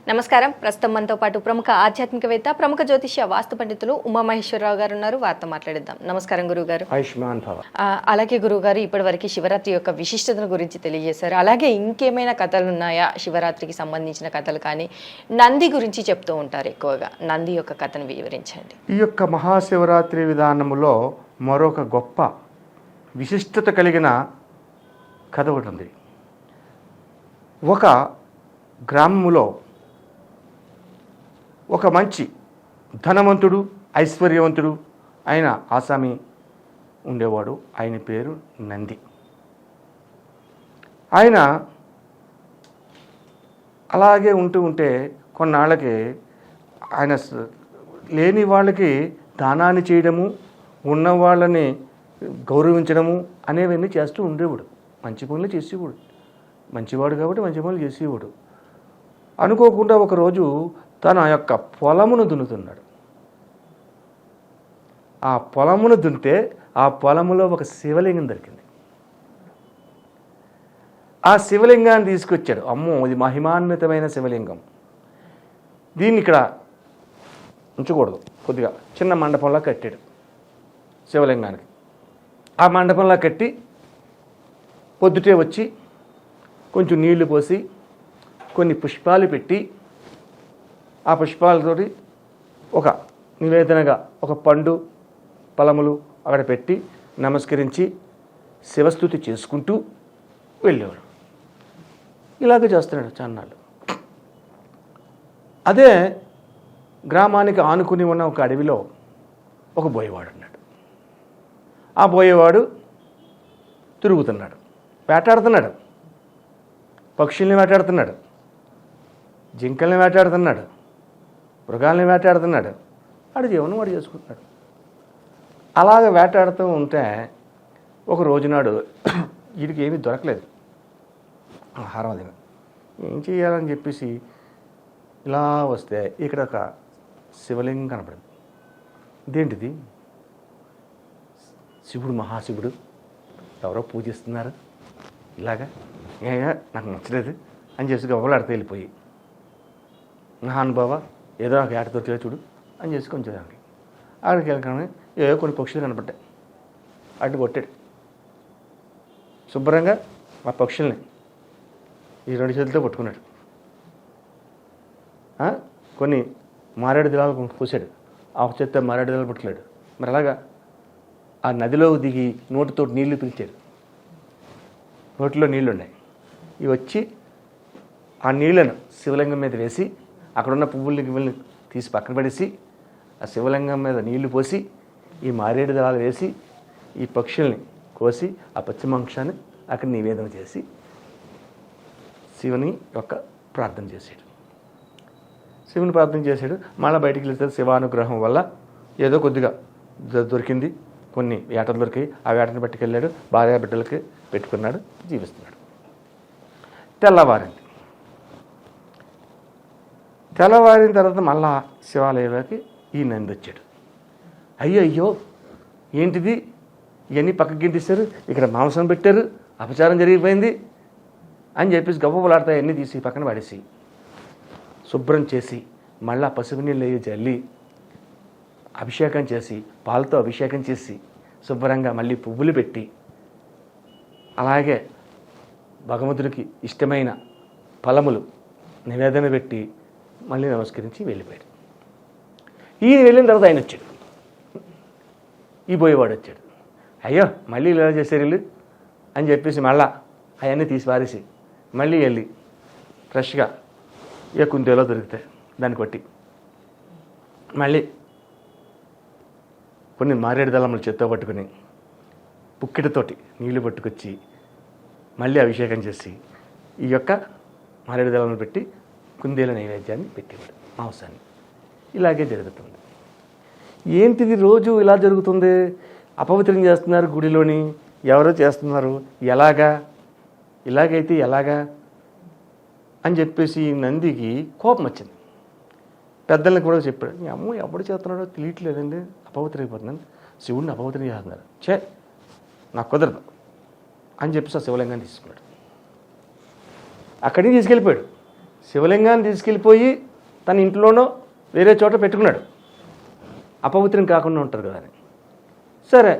నమస్కారం. ప్రస్తుతం మనతో పాటు ప్రముఖ ఆధ్యాత్మికవేత్త, ప్రముఖ జ్యోతిష్య వాస్తు పండితులు ఉమామహేశ్వరరావు గారు ఉన్నారు. వారితో మాట్లాడిద్దాం. నమస్కారం గురుగారు. ఆయుష్మాన్ భవ. అలాగే గురుగారు, ఇప్పటివరకు శివరాత్రి యొక్క విశిష్టతను గురించి తెలియజేశారు. అలాగే ఇంకేమైనా కథలు ఉన్నాయా? శివరాత్రికి సంబంధించిన కథలు కానీ, నంది గురించి చెప్తూ ఉంటారు ఎక్కువగా. నంది యొక్క కథను వివరించండి. ఈ యొక్క మహాశివరాత్రి విధానములో మరొక గొప్ప విశిష్టత కలిగిన కథ ఒకటి ఉంది. ఒక గ్రామములో ఒక మంచి ధనవంతుడు, ఐశ్వర్యవంతుడు ఆయన ఆసామి ఉండేవాడు. ఆయన పేరు నంది. ఆయన అలాగే ఉంటే కొన్నాళ్ళకి ఆయన లేని వాళ్ళకి దానాన్ని చేయడము, ఉన్న వాళ్ళని గౌరవించడము అనేవన్నీ చేస్తూ ఉండేవాడు. మంచి పనులు చేసేవాడు. మంచివాడు కాబట్టి మంచి పనులు చేసేవాడు. అనుకోకుండా ఒకరోజు తన యొక్క పొలమును దున్నుతున్నాడు. ఆ పొలమును దున్నితే ఆ పొలములో ఒక శివలింగం దొరికింది. ఆ శివలింగాన్ని తీసుకొచ్చాడు. అమ్మో, ఇది మహిమాన్వితమైన శివలింగం, దీన్ని ఇక్కడ ఉంచకూడదు, కొద్దిగా చిన్న మండపంలా కట్టాడు శివలింగానికి. ఆ మండపంలా కట్టి పొద్దుటే వచ్చి కొంచెం నీళ్లు పోసి కొన్ని పుష్పాలు పెట్టి, ఆ పుష్పాలతోటి ఒక నివేదనగా ఒక పండు, ఫలములు అక్కడ పెట్టి నమస్కరించి శివస్తుతి చేసుకుంటూ వెళ్ళేవాడు. ఇలాగే చేస్తున్నాడు చాన్నాళ్ళు. అదే గ్రామానికి ఆనుకుని ఉన్న ఒక అడవిలో ఒక బోయేవాడు ఉన్నాడు. ఆ బోయేవాడు తిరుగుతున్నాడు, వేటాడుతున్నాడు, పక్షుల్ని వేటాడుతున్నాడు, జింకల్ని వేటాడుతున్నాడు, మృగాల్ని వేటాడుతున్నాడు. వాడి జీవనం వాడు చేసుకుంటున్నాడు. అలాగ వేటాడుతూ ఉంటే ఒక రోజునాడు వీడికి ఏమీ దొరకలేదు, ఆహారం అది. ఏం చేయాలని చెప్పేసి ఇలా వస్తే ఇక్కడ ఒక శివలింగం కనపడింది. ఇదేంటిది? శివుడు, మహాశివుడు ఎవరో పూజిస్తున్నారు, ఇలాగా నాకు నచ్చలేదు అని చెప్పి గొప్పలాడితే వెళ్ళిపోయి, మహానుభావ ఏదో నాకు ఏట దొరికితే చూడు అని చేసి కొంచెం ఆడికి వెళ్ళగానే ఏవో కొన్ని పక్షులు కనపడ్డాయి. వాటిని కొట్టాడు శుభ్రంగా. ఆ పక్షుల్ని ఈ రెండు చేతులతో పట్టుకున్నాడు. కొన్ని మారేడు దళాలు పూసాడు. ఆ చేత్తో మారేడు దళాలు పట్టుకున్నాడు. మరి అలాగా ఆ నదిలో దిగి నోటితో నీళ్లు పిలిచాడు. నోటిలో నీళ్లు ఉన్నాయి. ఇవి వచ్చి ఆ నీళ్లను శివలింగం మీద వేసి, అక్కడున్న పువ్వుల్ని తీసి పక్కన పడేసి, ఆ శివలింగం మీద నీళ్లు పోసి, ఈ మారేడు దళాలు వేసి, ఈ పక్షుల్ని కోసి ఆ పశ్చిమాంశాన్ని అక్కడ నివేదన చేసి శివుని యొక్క ప్రార్థన చేశాడు. శివుని ప్రార్థన చేశాడు. మళ్ళీ బయటికి వెళ్తే శివానుగ్రహం వల్ల ఏదో కొద్దిగా దొరికింది. కొన్ని వేటలు దొరికాయి. ఆ వేటను పట్టుకెళ్ళాడు. భార్య బిడ్డలకి పెట్టుకున్నాడు, జీవిస్తున్నాడు. తెల్లవారిన తర్వాత మళ్ళా శివాలయంలోకి ఈ నంది వచ్చాడు. అయ్యో ఏంటిది, ఇవన్నీ పక్కకి గింటిస్తారు, ఇక్కడ మాంసం పెట్టారు, అపచారం జరిగిపోయింది అని చెప్పేసి గొప్పలాడతాయి. అన్నీ తీసి పక్కన పడేసి శుభ్రం చేసి మళ్ళా పసుపు నీళ్ళు జల్లి అభిషేకం చేసి, పాలతో అభిషేకం చేసి శుభ్రంగా మళ్ళీ పువ్వులు పెట్టి, అలాగే భగవంతుడికి ఇష్టమైన ఫలములు నివేదన పెట్టి మళ్ళీ నమస్కరించి వెళ్ళిపోయాడు. ఈయన వెళ్ళిన తర్వాత ఆయన వచ్చాడు. ఈ బోయేవాడు వచ్చాడు. అయ్యో మళ్ళీ ఇలా చేశారు వీళ్ళు అని చెప్పేసి మళ్ళా అవన్నీ తీసి పారేసి మళ్ళీ వెళ్ళి ఫ్రెష్గా ఏ కుందేలో దొరికితే దాన్ని కొట్టి మళ్ళీ కొన్ని మారేడు దళములు చేత్తో పట్టుకుని పుక్కిటితోటి నీళ్లు పట్టుకొచ్చి మళ్ళీ అభిషేకం చేసి ఈ యొక్క మారేడు దళములు పెట్టి కుందేల నైవేద్యాన్ని పెట్టేవాడు, మాంసాన్ని. ఇలాగే జరుగుతుంది. ఏంటిది రోజు ఇలా జరుగుతుంది? అపవిత్రం చేస్తున్నారు గుడిలోని, ఎవరో చేస్తున్నారు, ఎలాగా? ఇలాగైతే ఎలాగా అని చెప్పేసి నందికి కోపం వచ్చింది. పెద్దల్ని కూడా చెప్పాడు, మీ అమ్మ ఎప్పుడు చేస్తున్నాడో తెలియట్లేదండి, అపవిత్రం అయిపోతున్నాను, శివుడిని అపవిత్రం చేస్తున్నారు, నాకు కుదరదు అని చెప్పేసి ఆ శివలింగాన్ని తీసుకున్నాడు. అక్కడికి తీసుకెళ్ళిపోయాడు. శివలింగాన్ని తీసుకెళ్ళిపోయి తన ఇంట్లోనో వేరే చోట పెట్టుకున్నాడు, అపవిత్రం కాకుండా ఉంటారు కదా అని. సరే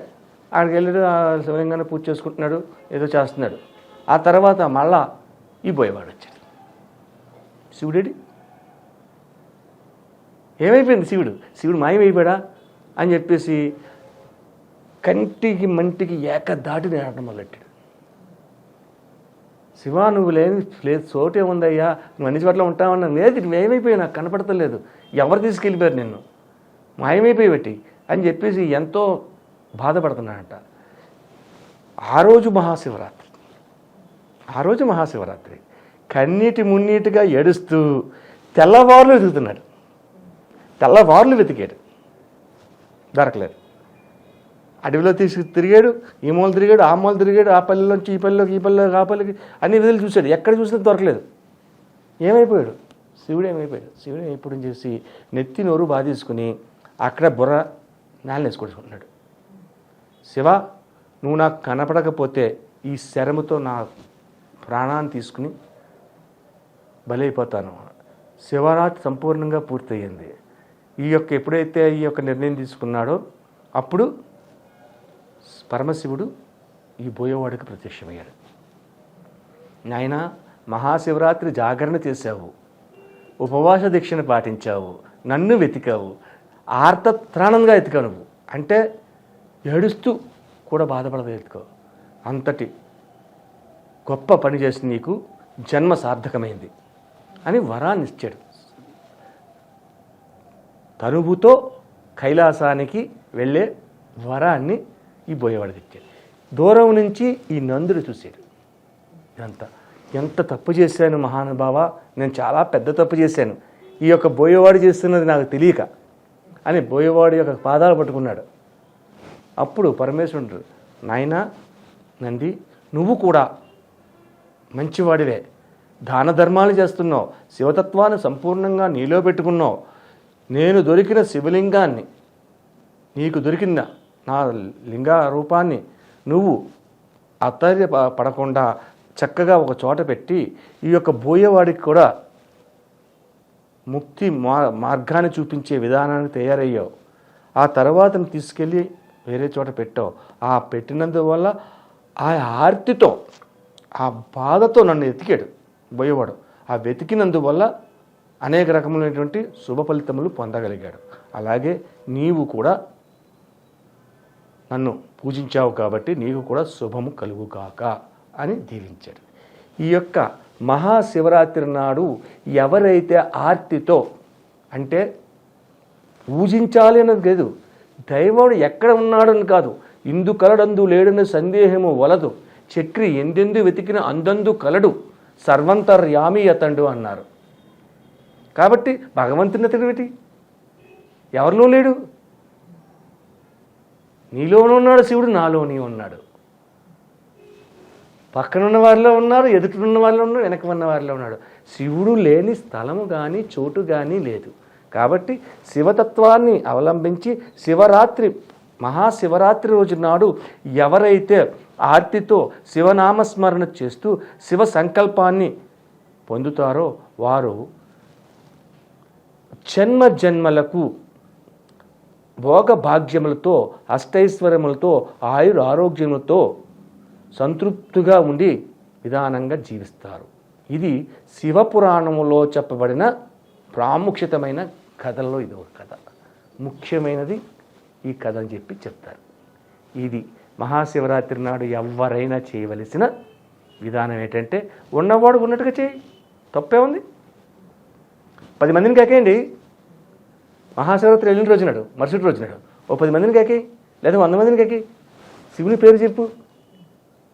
ఆడికి వెళ్ళి ఆ శివలింగాన్ని పూజ చేసుకుంటున్నాడు, ఏదో చేస్తున్నాడు. ఆ తర్వాత మళ్ళా ఈ బోయవాడు వచ్చాడు. శివుడేడి ఏమైపోయింది? శివుడు మాయమైపోయాడా అని చెప్పేసి కంటికి మంటికి ఏకదాటి నేడటం మొదలెట్టాడు. శివ నువ్వు లేదు చోటే ఉందయ్యా, నువ్వు అన్ని చోట్ల ఉంటావన్నా. లేదు ఏమైపోయావు, నాకు కనపడతలేదు, ఎవరు తీసుకెళ్ళిపోయారు నిన్ను, మాయమైపోయి అని చెప్పేసి ఎంతో బాధపడుతున్నాడంట. ఆ రోజు మహాశివరాత్రి కన్నీటి మున్నీటిగా ఏడుస్తూ తెల్లవారులు వెతుకుతున్నాడు. తెల్లవారులు వెతికాడు, దొరకలేదు. అడవిలో తిరిగాడు, ఈ మూల తిరిగాడు, ఆ మూల తిరిగాడు, ఆ పల్లెలోంచి ఈ పల్లెలోకి, ఈ పల్లెలోకి, ఆ పల్లెకి అన్ని విధులు చూశాడు. ఎక్కడ చూసినా దొరకలేదు. ఏమైపోయాడు? శివుడు ఏమైపోయాడని చేసి నెత్తి నోరు బాధేసుకుని అక్కడ బుర్ర నేలనేసుకుంటున్నాడు. శివ నువ్వు నాకు కనపడకపోతే ఈ శరముతో నా ప్రాణాన్ని తీసుకుని బలైపోతాను. శివరాత్రి సంపూర్ణంగా పూర్తయింది. ఎప్పుడైతే ఈ యొక్క నిర్ణయం తీసుకున్నాడో అప్పుడు పరమశివుడు ఈ బోయేవాడికి ప్రత్యక్షమయ్యాడు. నాయన మహాశివరాత్రి జాగరణ చేశావు, ఉపవాస దీక్షను పాటించావు, నన్ను వెతికావు, ఆర్తత్రాణంగా ఎతికావు. నువ్వు అంటే ఏడుస్తూ కూడా బాధపడదు ఎత్తుకో. అంతటి గొప్ప పని చేసి నీకు జన్మ సార్థకమైంది అని వరాన్ని ఇచ్చాడు. తనువుతో కైలాసానికి వెళ్ళే వరాన్ని ఈ బోయేవాడికి ఇచ్చాడు. దూరం నుంచి ఈ నందుడు చూశాడు. ఎంత తప్పు చేశాను మహానుభావ, నేను చాలా పెద్ద తప్పు చేశాను, ఈ యొక్క బోయేవాడు చేస్తున్నది నాకు తెలియక అని బోయేవాడి యొక్క పాదాలు పట్టుకున్నాడు. అప్పుడు పరమేశ్వరుడు, నాయనా నంది, నువ్వు కూడా మంచివాడివే, దాన ధర్మాలు చేస్తున్నావు, శివతత్వాన్ని సంపూర్ణంగా నీలో పెట్టుకున్నావు. నేను దొరికిన శివలింగాన్ని, నీకు దొరికిన నా లింగ రూపాన్ని నువ్వు పడకుండా చక్కగా ఒక చోట పెట్టి ఈ యొక్క బోయేవాడికి కూడా ముక్తి మార్గాన్ని చూపించే విధానానికి తయారయ్యావు. ఆ తర్వాత తీసుకెళ్ళి వేరే చోట పెట్టావు. ఆ పెట్టినందువల్ల ఆ ఆర్తితో, ఆ బాధతో నన్ను వెతికాడు బోయేవాడు. ఆ వెతికినందువల్ల అనేక రకములైనటువంటి శుభ ఫలితములు పొందగలిగాడు. అలాగే నీవు కూడా నన్ను పూజించావు కాబట్టి నీకు కూడా శుభము కలుగుగాక అని దీవించాడు. ఈ యొక్క మహాశివరాత్రి నాడు ఎవరైతే ఆర్తితో, అంటే పూజించాలి అన్నది లేదు, దైవముడు ఎక్కడ ఉన్నాడని కాదు, ఇందు కలడందు లేడని సందేహము వలదు, చక్రి ఎందెందు వెతికిన అందందు కలడు, సర్వంతర్యామి అతండు అన్నారు. కాబట్టి భగవంతుని అతడు ఎవరిలో లేడు, నీలోనూ ఉన్నాడు శివుడు, నాలోని ఉన్నాడు. పక్కనున్న వారిలో ఉన్నారు, ఎదుటినున్న వారిలో ఉన్నారు, వెనక ఉన్న వారిలో ఉన్నాడు. శివుడు లేని స్థలము కానీ చోటు కానీ లేదు. కాబట్టి శివతత్వాన్ని అవలంబించి శివరాత్రి, మహాశివరాత్రి రోజు నాడు ఎవరైతే ఆర్తితో శివనామస్మరణ చేస్తూ శివ సంకల్పాన్ని పొందుతారో వారు జన్మ జన్మలకు భోగ భాగ్యములతో, అష్టైశ్వర్యములతో, ఆయుర ఆరోగ్యములతో సంతృప్తిగా ఉండి విధానంగా జీవిస్తారు. ఇది శివపురాణములో చెప్పబడిన ప్రాముఖ్యతమైన కథల్లో ఇది ఒక కథ, ముఖ్యమైనది ఈ కథ అని చెప్పి చెప్తారు. ఇది మహాశివరాత్రి నాడు ఎవరైనా చేయవలసిన విధానం ఏంటంటే, ఉన్నవాడు ఉన్నట్టుగా చేయి, తప్పే ఉంది. 10 మందిని కాకేయండి, మహాశివరాత్రి వెళ్ళిన రోజునాడు, మరుసటి రోజునాడు ఓ 10 మందిని కాకి, లేదా 100 మందిని కాకి, శివుని పేరు చెప్పు,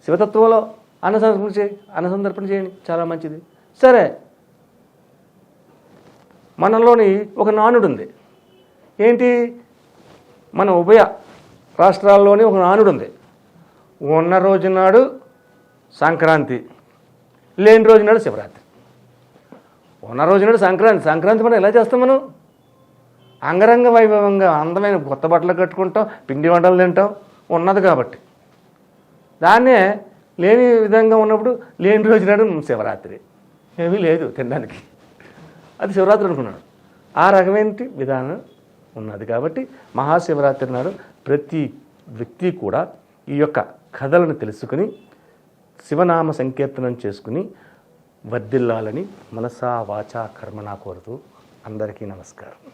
శివతత్వంలో అన్నసందర్పణ చేయండి, చాలా మంచిది. సరే, మనలోని ఒక నానుడు ఉంది. ఏంటి? మన ఉభయ రాష్ట్రాల్లోని ఒక నానుడు ఉంది. ఉన్న రోజునాడు సంక్రాంతి, లేని రోజునాడు శివరాత్రి. ఉన్న రోజునాడు సంక్రాంతి మనం ఎలా చేస్తాం? మనం అంగరంగ వైభవంగా అందమైన కొత్త బట్టలు కట్టుకుంటాం, పిండి వంటలు తింటాం, ఉన్నది కాబట్టి. దాన్నే లేని విధంగా ఉన్నప్పుడు లేని రోజునాడు శివరాత్రి, ఏమీ లేదు తినడానికి. అది శివరాత్రి అనుకున్నాడు. ఆ రకమైన విధానం ఉన్నది. కాబట్టి మహాశివరాత్రి నాడు ప్రతి వ్యక్తి కూడా ఈ యొక్క కథలను తెలుసుకుని శివనామ సంకీర్తనం చేసుకుని వర్ధిల్లాలని మనసా వాచా కర్మనా కోరుతూ అందరికీ నమస్కారం.